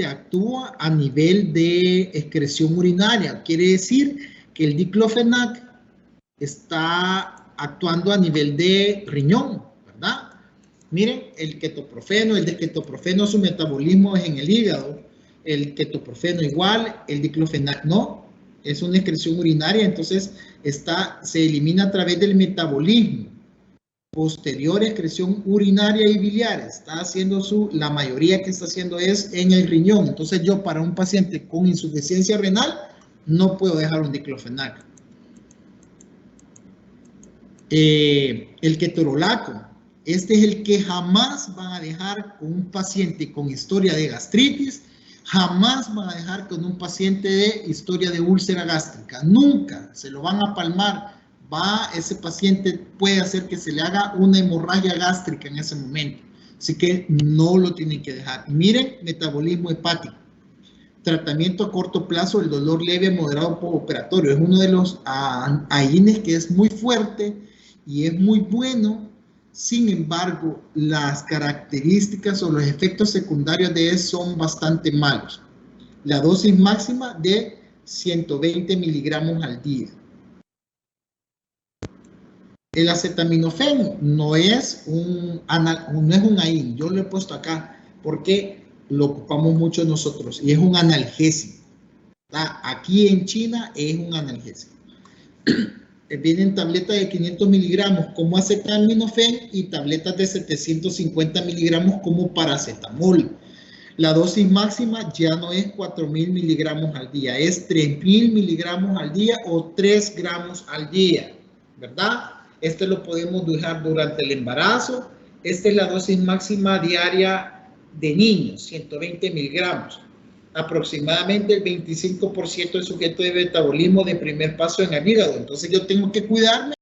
actúa a nivel de excreción urinaria. Quiere decir que el diclofenac está actuando a nivel de riñón, ¿verdad? Miren, el ketoprofeno, su metabolismo es en el hígado, el ketoprofeno igual, el diclofenac no, es una excreción urinaria, entonces se elimina a través del metabolismo. Posterior excreción urinaria y biliar, está haciendo la mayoría que está haciendo es en el riñón. Entonces yo para un paciente con insuficiencia renal no puedo dejar un diclofenac. El ketorolaco, este es el que jamás van a dejar con un paciente con historia de gastritis, jamás van a dejar con un paciente de historia de úlcera gástrica, nunca, se lo van a palmar. Ese paciente puede hacer que se le haga una hemorragia gástrica en ese momento. Así que no lo tienen que dejar. Y miren, metabolismo hepático. Tratamiento a corto plazo, el dolor leve, moderado, postoperatorio. Es uno de los AINES que es muy fuerte y es muy bueno. Sin embargo, las características o los efectos secundarios de eso son bastante malos. La dosis máxima de 120 miligramos al día. El acetaminofén no es un AIN, yo lo he puesto acá porque lo ocupamos mucho nosotros y es un analgésico. Aquí en China es un analgésico. Vienen tabletas de 500 miligramos como acetaminofén y tabletas de 750 miligramos como paracetamol. La dosis máxima ya no es 4.000 miligramos al día, es 3.000 miligramos al día o 3 gramos al día, ¿verdad? Este lo podemos dejar durante el embarazo. Esta es la dosis máxima diaria de niños, 120 miligramos. Aproximadamente el 25% del sujeto de metabolismo de primer paso en el hígado. Entonces yo tengo que cuidarme